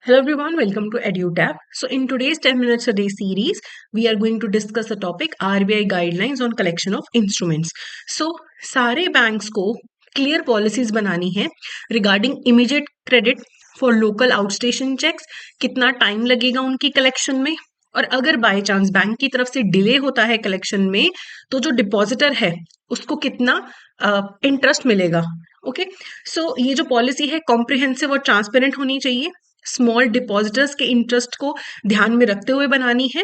Hello everyone, welcome to EduTap. So in today's 10 minutes a day series, we are going to discuss the topic RBI guidelines on collection of instruments. So सारे banks को clear policies बनानी है regarding immediate credit for local outstation cheques, कितना time लगेगा उनकी collection में, और अगर बाय चांस बैंक की तरफ से डिले होता है कलेक्शन में तो जो डिपॉजिटर है उसको कितना इंटरेस्ट मिलेगा। ओके, सो ये जो पॉलिसी है कॉम्प्रिहेंसिव और ट्रांसपेरेंट होनी चाहिए, स्मॉल डिपॉजिटर्स के इंटरेस्ट को ध्यान में रखते हुए बनानी है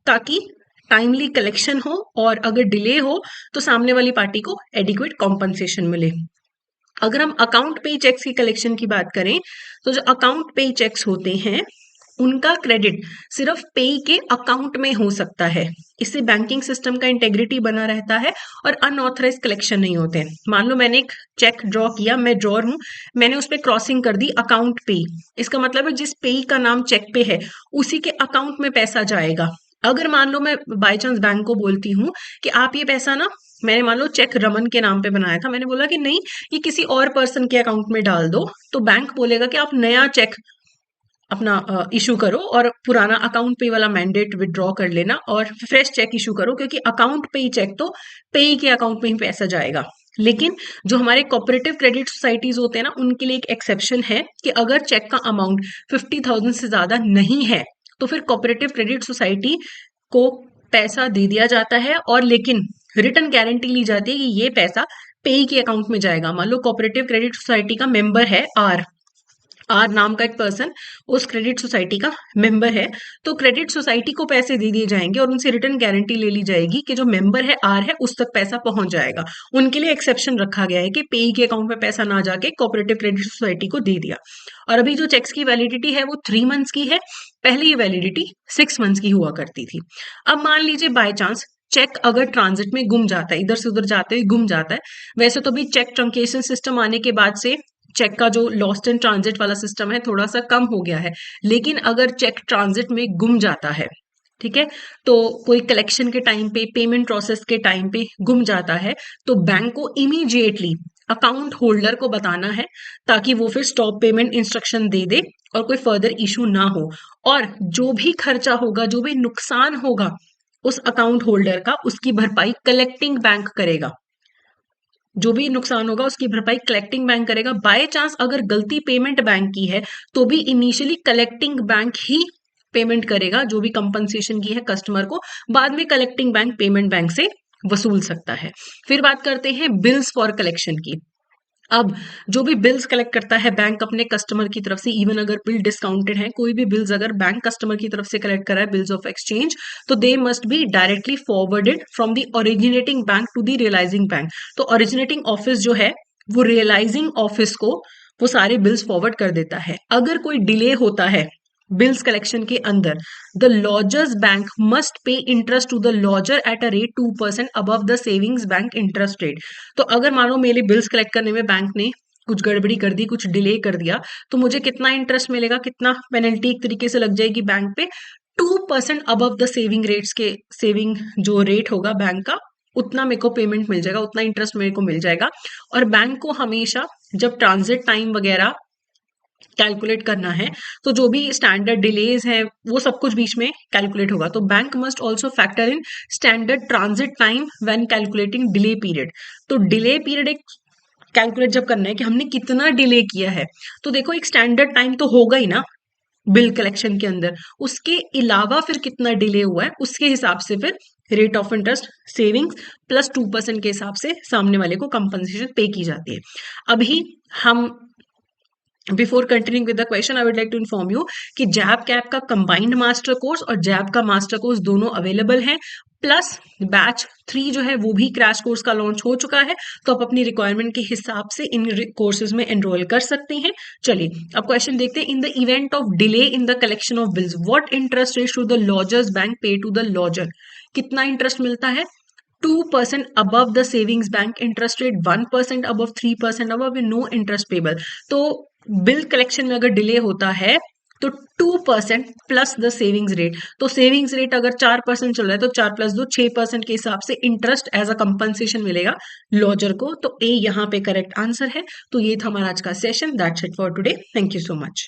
ताकि टाइमली कलेक्शन हो और अगर डिले हो तो सामने वाली पार्टी को एडिक्वेट कॉम्पनसेशन मिले। अगर हम अकाउंट पे चेक्स की कलेक्शन की बात करें तो जो अकाउंट पे चेक्स होते हैं उनका क्रेडिट सिर्फ पे के अकाउंट में हो सकता है। इससे बैंकिंग सिस्टम का इंटेग्रिटी बना रहता है और अनऑथराइज कलेक्शन नहीं होते हैं। मान लो मैंने एक चेक ड्रॉ किया, मैं ड्रॉर हूं, मैंने उस पर क्रॉसिंग कर दी अकाउंट पे, इसका मतलब है जिस पे का नाम चेक पे है उसी के अकाउंट में पैसा जाएगा। अगर मान लो मैं बाय चांस बैंक को बोलती हूँ कि आप ये पैसा ना, मैंने मान लो चेक रमन के नाम पे बनाया था, मैंने बोला कि नहीं ये किसी और पर्सन के अकाउंट में डाल दो, तो बैंक बोलेगा कि आप नया चेक अपना इशू करो और पुराना अकाउंट पे वाला मैंडेट विड्रॉ कर लेना और फ्रेश चेक इशू करो, क्योंकि अकाउंट पे ही चेक तो पे के अकाउंट में ही पैसा जाएगा। लेकिन जो हमारे कोऑपरेटिव क्रेडिट सोसाइटीज होते हैं ना, उनके लिए एक एक्सेप्शन है कि अगर चेक का अमाउंट 50,000 से ज्यादा नहीं है तो फिर कोऑपरेटिव क्रेडिट सोसाइटी को पैसा दे दिया जाता है और लेकिन रिटर्न गारंटी ली जाती है कि ये पैसा पे के अकाउंट में जाएगा। मान लो कोऑपरेटिव क्रेडिट सोसाइटी का मेंबर है आर नाम का एक पर्सन उस क्रेडिट सोसाइटी का मेंबर है, तो क्रेडिट सोसाइटी को पैसे दे दिए जाएंगे और उनसे रिटर्न गारंटी ले ली जाएगी कि जो मेंबर है आर है उस तक पैसा पहुंच जाएगा। उनके लिए एक्सेप्शन रखा गया है कि पे के अकाउंट में पैसा ना जाके कोऑपरेटिव क्रेडिट सोसाइटी को दे दिया। और अभी जो चेक्स की वैलिडिटी है वो 3 मंथ्स की है, पहले ये वैलिडिटी 6 मंथ्स की हुआ करती थी। अब मान लीजिए बाय चांस चेक अगर ट्रांजिट में गुम जाता है, इधर से उधर जाते हुए गुम जाता है, वैसे तो भी चेक ट्रंकेशन सिस्टम आने के बाद से चेक का जो लॉस्ट इन ट्रांजिट वाला सिस्टम है थोड़ा सा कम हो गया है, लेकिन अगर चेक ट्रांजिट में गुम जाता है, ठीक है, तो कोई कलेक्शन के टाइम पे, पेमेंट प्रोसेस के टाइम पे गुम जाता है, तो बैंक को इमीडिएटली अकाउंट होल्डर को बताना है ताकि वो फिर स्टॉप पेमेंट इंस्ट्रक्शन दे दे और कोई फर्दर इशू ना हो। और जो भी खर्चा होगा, जो भी नुकसान होगा उस अकाउंट होल्डर का, उसकी भरपाई कलेक्टिंग बैंक करेगा। जो भी नुकसान होगा उसकी भरपाई कलेक्टिंग बैंक करेगा। बाय चांस अगर गलती पेमेंट बैंक की है तो भी इनिशियली कलेक्टिंग बैंक ही पेमेंट करेगा, जो भी कंपनसेशन की है कस्टमर को बाद में कलेक्टिंग बैंक पेमेंट बैंक से वसूल सकता है। फिर बात करते हैं बिल्स फॉर कलेक्शन की। अब जो भी बिल्स कलेक्ट करता है बैंक अपने कस्टमर की तरफ से, इवन अगर बिल डिस्काउंटेड है, कोई भी बिल्स अगर बैंक कस्टमर की तरफ से कलेक्ट कर रहा है, बिल्स ऑफ एक्सचेंज, तो they must be directly forwarded from the originating bank to the realising bank. तो ओरिजिनेटिंग ऑफिस जो है वो रियलाइजिंग ऑफिस को वो सारे बिल्स फॉरवर्ड कर देता है। अगर कोई डिले होता है बिल्स कलेक्शन के अंदर, the lodgers bank must pay interest to the lodger at a rate 2% above the savings bank interest rate. तो अगर मानो मेरे बिल्स कलेक्ट करने में बैंक ने कुछ गड़बड़ी कर दी, कुछ डिले कर दिया, तो मुझे कितना इंटरेस्ट मिलेगा, कितना पेनल्टी एक तरीके से लग जाएगी बैंक पे, 2% अबव द सेविंग रेट्स के, सेविंग जो रेट होगा बैंक का उतना मेरे को पेमेंट मिल जाएगा, उतना इंटरेस्ट मेरे को मिल जाएगा। और बैंक को हमेशा जब ट्रांजिट टाइम वगैरह कैलकुलेट करना है तो जो भी स्टैंडर्ड डिलेज है वो सब कुछ बीच में कैलकुलेट होगा। तो bank must also factor in standard transit time when calculating delay period. तो डिले पीरियड एक कैलकुलेट जब करना है कि हमने कितना डिले किया है, तो देखो एक स्टैंडर्ड टाइम तो होगा ही ना बिल कलेक्शन के अंदर, उसके अलावा फिर कितना डिले हुआ है उसके हिसाब से फिर rate of interest savings plus 2% के हिसाब से सामने वाले को कंपनसेशन पे की जाती है। अभी हम before continuing with the question I would like to inform you कि जैब कैप का कंबाइंड मास्टर कोर्स और जैब का मास्टर कोर्स दोनों अवेलेबल हैं, प्लस बैच 3 जो है वो भी क्रैश कोर्स का लॉन्च हो चुका है, तो आप अपनी रिक्वायरमेंट के हिसाब से इन कोर्सेज में एनरोल कर सकते हैं। चलिए अब क्वेश्चन देखते हैं। In the event of delay in the collection of bills what interest rate to the lodgers bank pay to the lodger. कितना इंटरेस्ट मिलता है, 2% above the savings bank interest rate, 1% above, 3% above, no interest payable। तो bill collection में अगर delay होता है तो 2% plus the savings rate, तो सेविंग्स रेट अगर 4% चल रहा है तो 4 प्लस 2 6% के हिसाब से इंटरेस्ट एज अ कंपनसेशन मिलेगा लॉजर को। तो ए यहाँ पे करेक्ट आंसर है। तो ये था हमारा आज का session. That's it for today. Thank you so much.